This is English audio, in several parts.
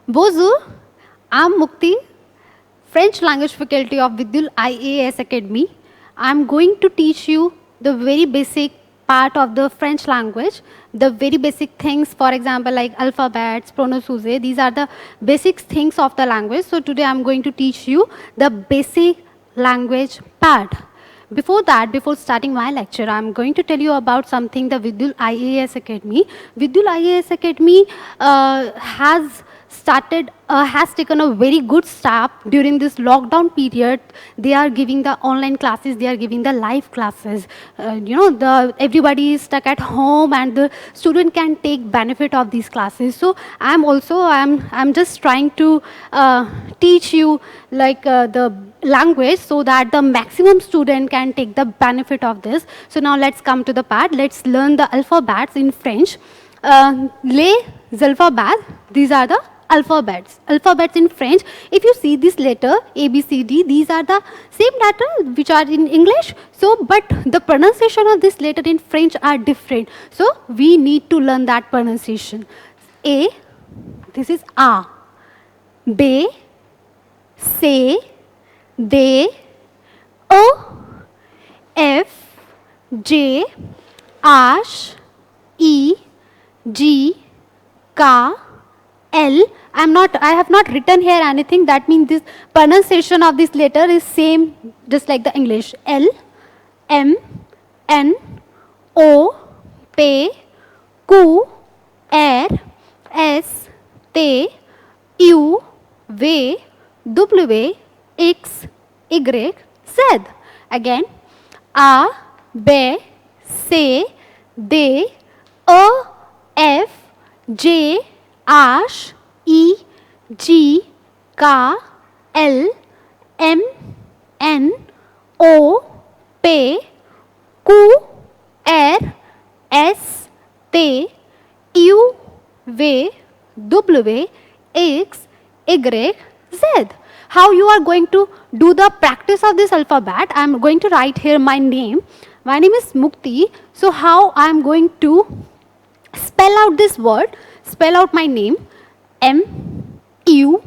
Bonjour, I'm Mukti, French language faculty of Vidyul IAS Academy. I'm going to teach you the very basic part of the French language, the very basic things, for example, like alphabets, pronosouze. These are the basic things of the language. So today I'm going to teach you the basic language part. Before that, before starting my lecture, I'm going to tell you about something, the Vidyul IAS Academy. Vidyul IAS Academy has taken a very good step during this lockdown period. They are giving the online classes, they are giving the live classes. Everybody is stuck at home and the student can take benefit of these classes. So I'm just trying to teach you the language so that the maximum student can take the benefit of this. So now let's come to the part. Let's learn the alphabets in French. Les alphabets, these are the alphabets. Alphabets in French. If you see this letter A, B, C, D, these are the same letter which are in English. So, but the pronunciation of this letter in French are different. So, we need to learn that pronunciation. A, this is A. B, C, D, O, F, J, H, E, G, K, L. I have not written here anything. That means this pronunciation of this letter is same, just like the English. L, M, N, O, P, Q, R, S, T, U, V, W, X, Y, Z. Again, A, B, C, D, O, F, J, H, E, G, K, L, M, N, O, P, Q, R, S, T, U, V, W, X, Y, Z. How you are going to do the practice of this alphabet? I am going to write here my name. My name is Mukti. So how I am going to spell out this word? Spell out my name. M, U,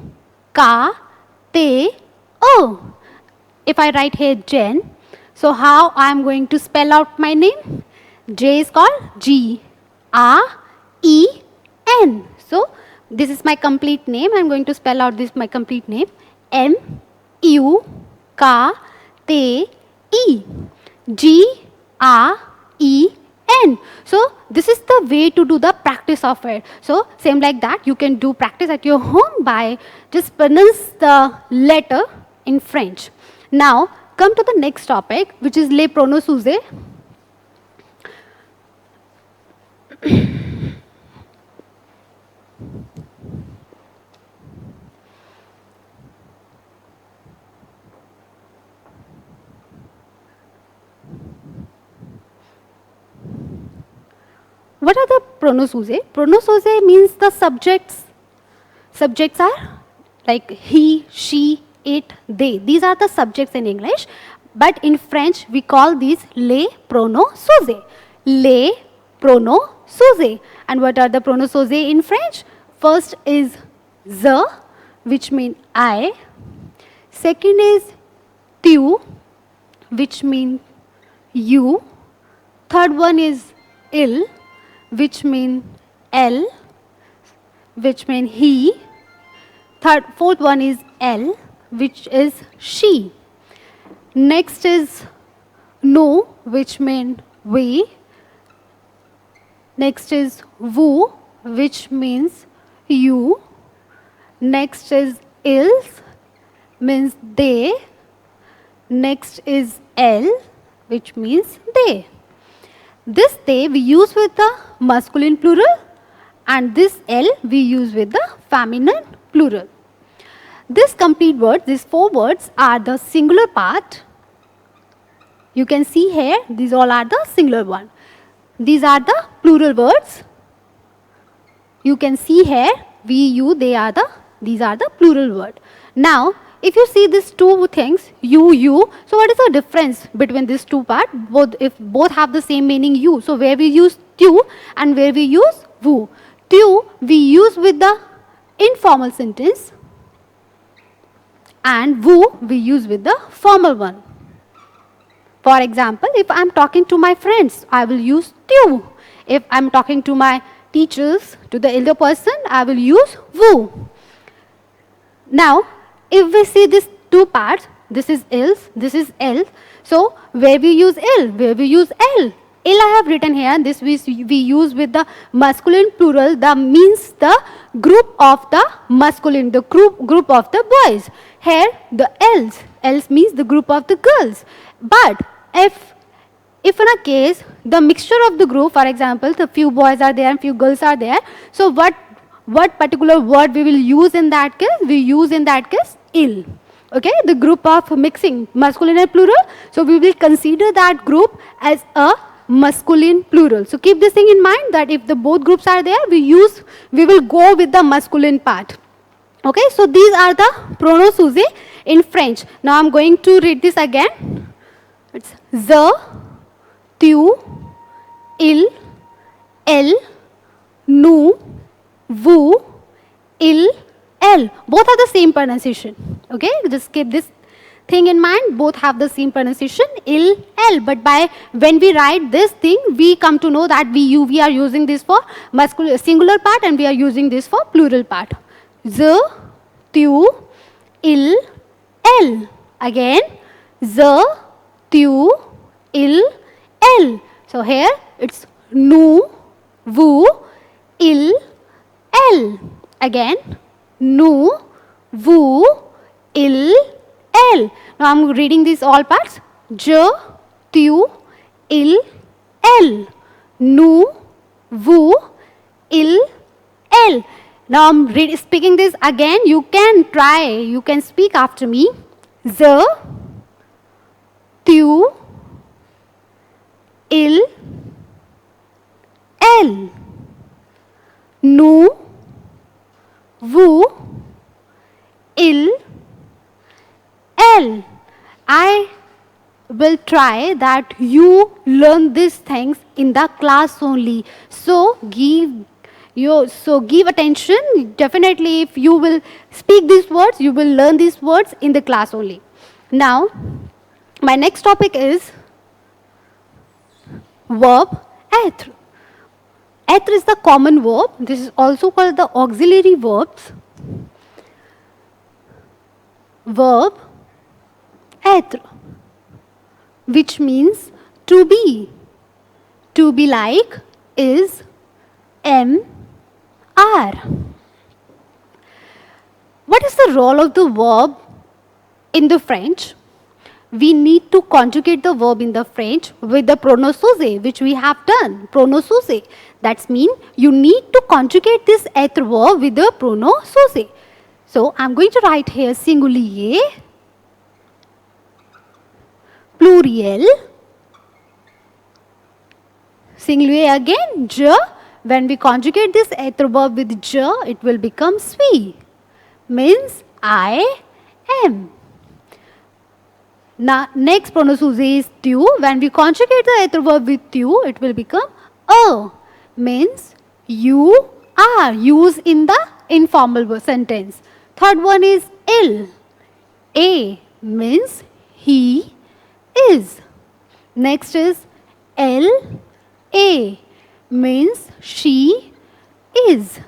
K, T, O. If I write here Jen, so how I am going to spell out my name? J is called G, A, E, N. So this is my complete name. I am going to spell out this my complete name. M, U, K, T, E, G, A, E, N. So this is the way to do the practice of it. So same like that, you can do practice at your home by just pronounce the letter in French. Now come to the next topic, which is les pronosouze. What are the pronosouze? Pronosouze means the subjects. Subjects are like he, she, it, they. These are the subjects in English. But in French, we call these les pronosouze. Les pronosouze. And what are the pronosouze in French? First is the, which means I. Second is tu, which means you. Third one is il, which means L, which means he. Fourth one is L, which is she. Next is no, which means we. Next is vous, which means you. Next is ils, means they. Next is L, which means they. This they we use with the masculine plural, and this L we use with the feminine plural. This complete word, these four words are the singular part. You can see here, these all are the singular one. These are the plural words. You can see here, we, you, these are the plural word. Now, if you see these two things, you, so what is the difference between these two parts? If both have the same meaning, you. So where we use tu and where we use vous. Tu we use with the informal sentence, and vous we use with the formal one. For example, if I am talking to my friends, I will use tu. If I am talking to my teachers, to the elder person, I will use vous. Now, if we see these two parts, this is ils, this is elle. So, where we use il, where we use elle. Il I have written here, this we use with the masculine plural, that means the group of the masculine, the group of the boys. Here, the else means the group of the girls. But if in a case, the mixture of the group, for example, the few boys are there and few girls are there, so what particular word we will use in that case? We use in that case il. Okay, the group of mixing masculine and plural. So we will consider that group as a masculine plural. So keep this thing in mind, that if the both groups are there, we will go with the masculine part. Okay, so these are the pronoms used in French. Now I'm going to read this again. It's je, tu, il, elle, nous, vous, il, elle. Both are the same pronunciation. Okay, just keep this thing in mind. Both have the same pronunciation, il, elle. But when we write this thing, we come to know that we are using this for singular part and we are using this for plural part. Je, tu, il, elle. Again, je, tu, il, elle. So here it's nous, vous, il, elle. Again, nous, vous, il, elle. Now I'm reading these all parts. Je, tu, il, elle. Nous, vous, il, elle. Now I'm speaking this again. You can try. You can speak after me. Je, tu, il, elle. Nous, vous, il, elle. I will try that you learn these things in the class only. So give attention. Definitely, if you will speak these words, you will learn these words in the class only. Now, my next topic is verb être. Être is the common verb. This is also called the auxiliary verbs. Verb être, which means to be. To be like is am, are. What is the role of the verb in the French? We need to conjugate the verb in the French with the pronom sujet, which we have done. Pronom sujet. That means you need to conjugate this être verb with the pronom sujet. So I'm going to write here singulier, pluriel, singulier again, je. When we conjugate this être verb with je, it will become suis. Means I am. Now, next pronom sujet is tu. When we conjugate the être verb with tu, it will become a. Means you are. Used in the informal sentence. Third one is il. A means he is. Next is elle. A means she is.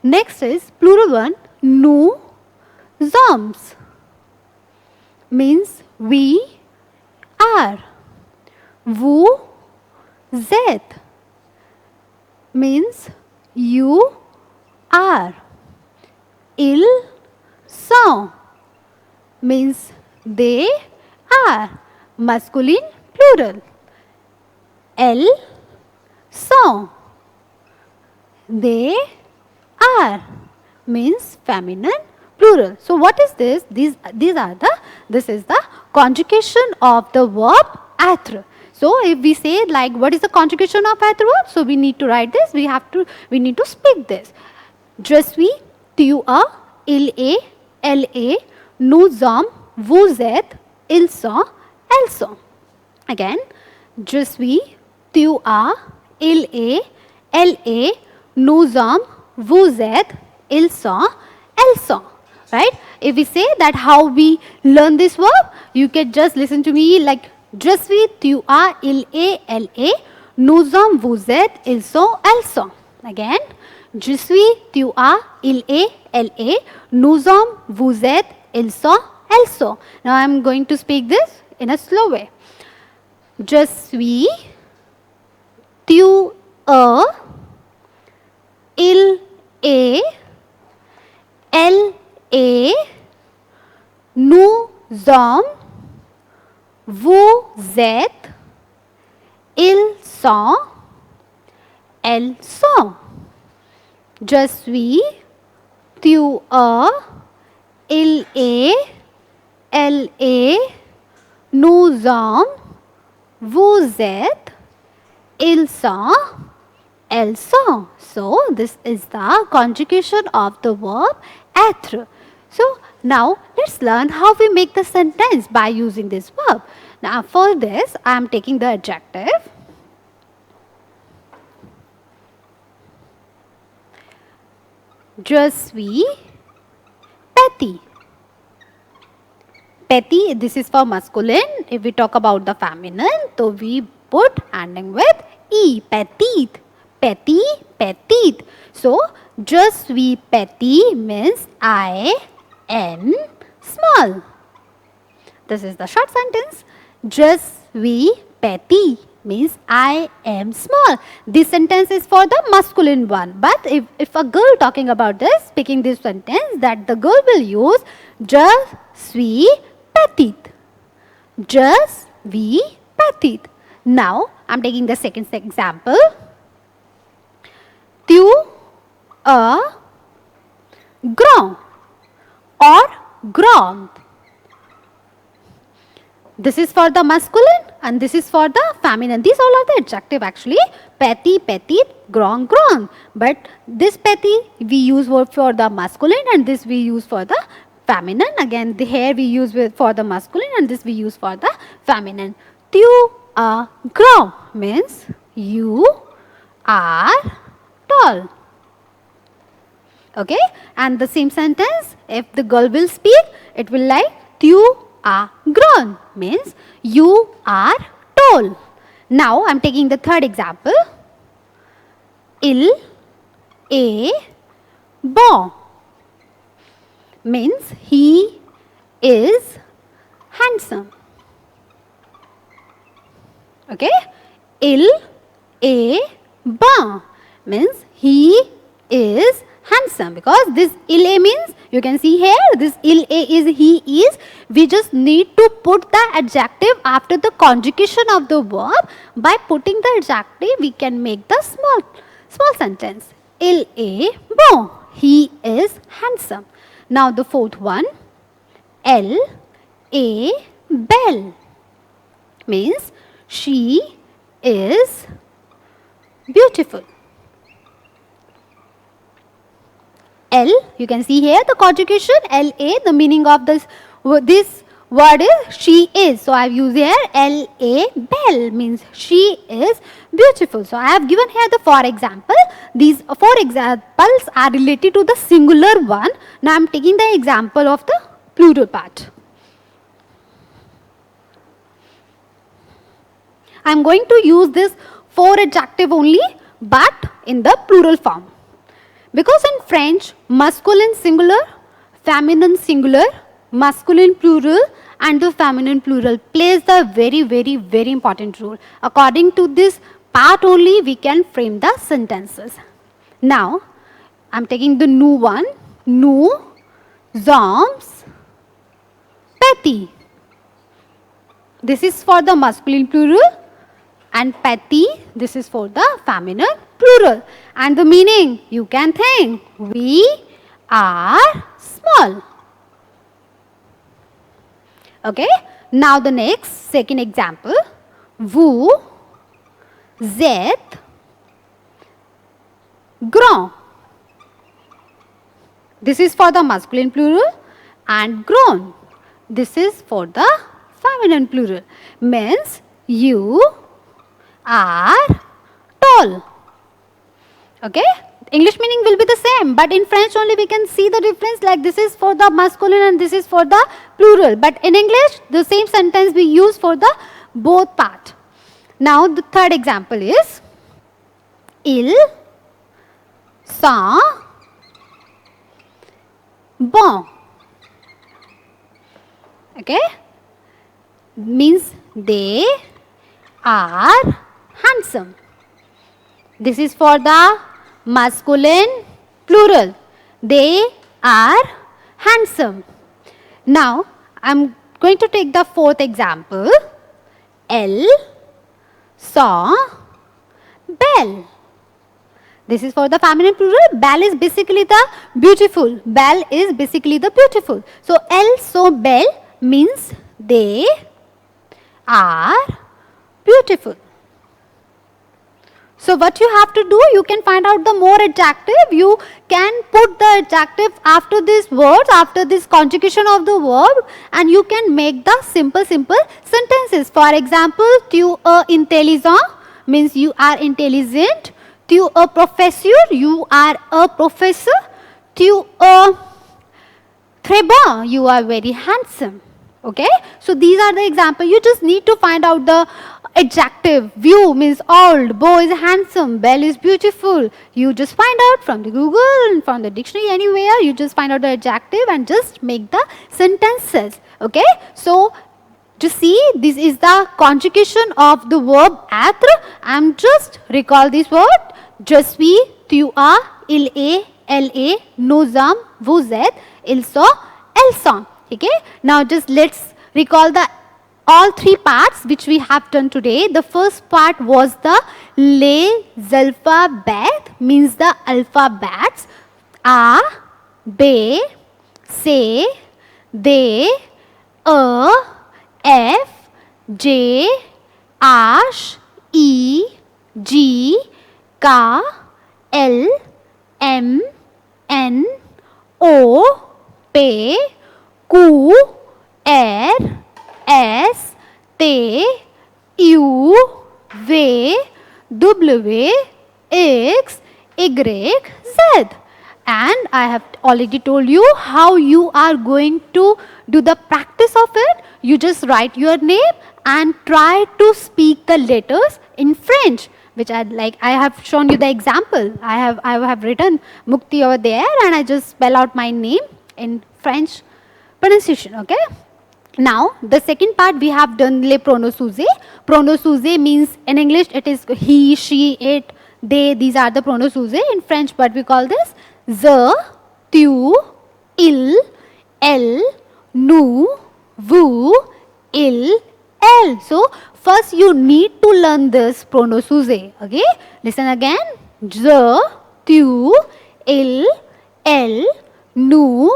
Next is plural one. Nous sommes means we are. Vous êtes means you are. Ils sont means they are. Masculine plural. Elles sont. They are means feminine plural. So what is this? This is the conjugation of the verb être. So if we say like what is the conjugation of être verb? So we need to write this. We need to speak this. Je suis, tu as, il est, elle est, nous sommes, vous êtes, ils sont, elles sont. Again, je suis, tu as, il est, elle est, nous sommes, vous êtes, ils sont, elles sont. Right? If we say that how we learn this verb, you can just listen to me like je suis, tu as, il est, elle est, nous sommes, vous êtes, ils sont, elles sont. Again, je suis, tu as, il est, elle est, nous sommes, vous êtes, ils sont, elles sont. Now I am going to speak this in a slow way. Je suis, tu es, il est, elle est, nous sommes, vous êtes, ils sont, elles sont. Je suis, tu es, il est, elle est, nous sommes, vous êtes, ils sont, elles sont. So this is the conjugation of the verb être. So now let's learn how we make the sentence by using this verb. Now for this I am taking the adjective. Je suis petit. Petit, this is for masculine. If we talk about the feminine, so we put ending with e, petite. Petit, petite. So, je suis petit means I am small. This is the short sentence. Je suis petit means I am small. This sentence is for the masculine one. But if a girl talking about this, speaking this sentence, that the girl will use je suis petite. Je suis petite. Now, I am taking the second example. Tu es grand or grande. This is for the masculine and this is for the feminine. These all are the adjective actually. Petit, petite, grand, grande. But this petit we use for the masculine and this we use for the feminine. Again, the here we use for the masculine and this we use for the feminine. Tu es grand means you are tall. Okay, and the same sentence, if the girl will speak, it will like tu es grand means you are tall. Now I am taking the third example. Il est bon means he is handsome. Okay, il est bon means he is handsome, because this il est means, you can see here, this il est is he is. We just need to put the adjective after the conjugation of the verb. By putting the adjective, we can make the small sentence. Il est bon, he is handsome. Now the fourth one, elle est belle means she is beautiful. Elle, you can see here the conjugation elle est, the meaning of this word is she is. So I have used here elle est belle means she is beautiful. So I have given here the for example. These four examples are related to the singular one. Now I am taking the example of the plural part. I am going to use this four adjective only, but in the plural form. Because in French, masculine singular, feminine singular, masculine plural and the feminine plural plays the very important role. According to this part only, we can frame the sentences. Now, I am taking the new one. Nous sommes petits. This is for the masculine plural. And petit, this is for the feminine plural. And the meaning, you can think, we are small. Okay. Now the next, second example. Vous êtes grand. This is for the masculine plural. And grown, this is for the feminine plural. Means, you are tall. Okay. English meaning will be the same, but in French only we can see the difference, like this is for the masculine and this is for the plural. But in English, the same sentence we use for the both part. Now the third example is ils sont bons. Okay, means they are handsome. This is for the masculine plural. They are handsome. Now I am going to take the fourth example. Elles sont belles. This is for the feminine plural. Belle is basically the beautiful. Belle is basically the beautiful. So elles sont belles means they are beautiful. So what you have to do, you can find out the more adjective. You can put the adjective after these words, after this conjugation of the verb, and you can make the simple sentences. For example, tu es intelligent means you are intelligent. Tu es professeur, you are a professor. Tu es très bon, you are very handsome. Okay, so these are the examples. You just need to find out the adjective. View means old, beau is handsome, belle is beautiful. You just find out from the Google and from the dictionary, anywhere. You just find out the adjective and just make the sentences. Okay, so to see, this is the conjugation of the verb être. I am just recall this word. Je suis, tu as, il est, elle est, nous sommes, vous êtes, ils sont, elles sont. Okay, now just let's recall the all three parts which we have done today. The first part was the les alphabets, means the alphabets. A, B, C, D, E, F, J, H, E, G, K, L, M, N, O, P, Q, R, S, T, U, V, W, X, Y, Z. And I have already told you how you are going to do the practice of it. You just write your name and try to speak the letters in French, which I have shown you the example. I have written Mukti over there and I just spell out my name in French pronunciation. Okay. Now the second part we have done les pronoms. Pronoms means in English it is he, she, it, they. These are the pronoms. In French what we call this? Je, tu, il, elle, nous, vous, il, elle. So first you need to learn this pronoms. Okay. Listen again. Je, tu, il, elle, nous,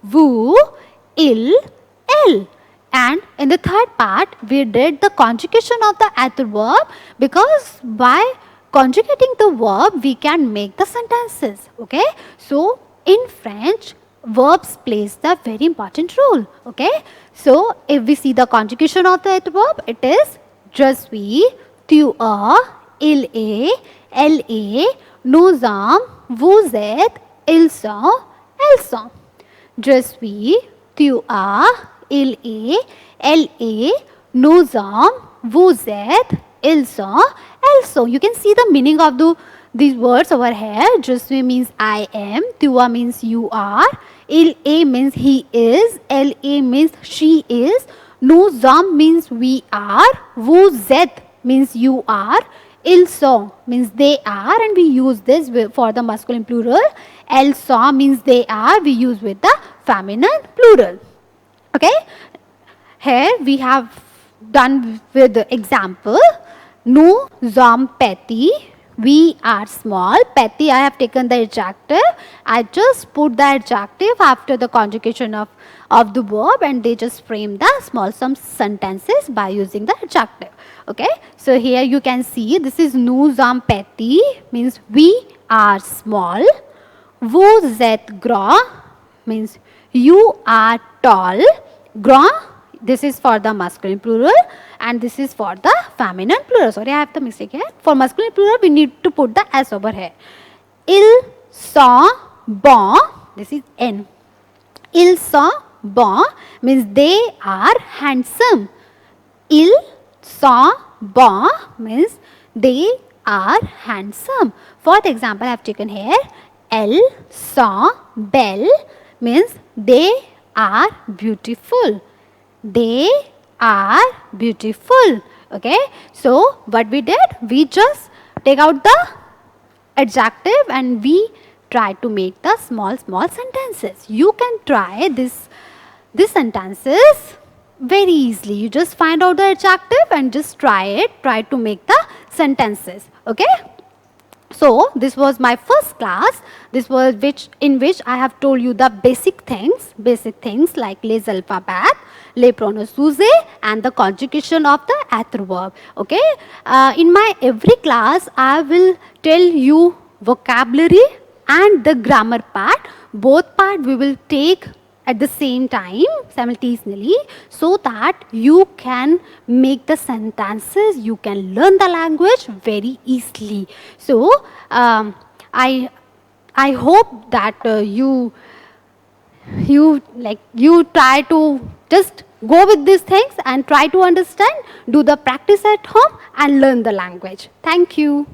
vous, il, elle. And in the third part, we did the conjugation of the adverb, because by conjugating the verb, we can make the sentences. Okay. So in French, verbs plays the very important role. Okay. So if we see the conjugation of the adverb, it is je suis, tu es, il est, elle est, nous sommes, vous êtes, ils sont, elles sont. Je suis, tu es, il est, elle est, nous sommes, vous êtes, ils sont, elles sont. You can see the meaning of these words over here. Je suis means I am, tu es means you are, il est means he is, elle est means she is, nous sommes means we are, vous êtes means you are, ils sont means they are, and we use this for the masculine plural. Elles sont means they are, we use with the feminine plural. Okay, here we have done with the example. Nous sommes petits, we are small. Petty, I have taken the adjective. I just put the adjective after the conjugation of the verb, and they just frame the small some sentences by using the adjective. Okay, so here you can see this is nous sommes petits means we are small. Vous êtes grands means you are tall. Grand, this is for the masculine plural, and this is for the feminine plural. Sorry, I have the mistake here. For masculine plural, we need to put the S over here. Ils sont bons. This is N. Ils sont bons means they are handsome. Ils sont bons means they are handsome. For example, I have taken here elles sont belles means they are beautiful. They are beautiful. Okay. So what we did? We just take out the adjective and we try to make the small sentences. You can try this sentences very easily. You just find out the adjective and just try it. Try to make the sentences. Okay. So this was my first class. This was in which I have told you the basic things like les alphabet, les pronoms and the conjugation of the adverb. Okay. In my every class, I will tell you vocabulary and the grammar part. Both part we will take at the same time simultaneously, so that you can make the sentences, you can learn the language very easily. So I hope that you try to just go with these things and try to understand, do the practice at home and learn the language. Thank you.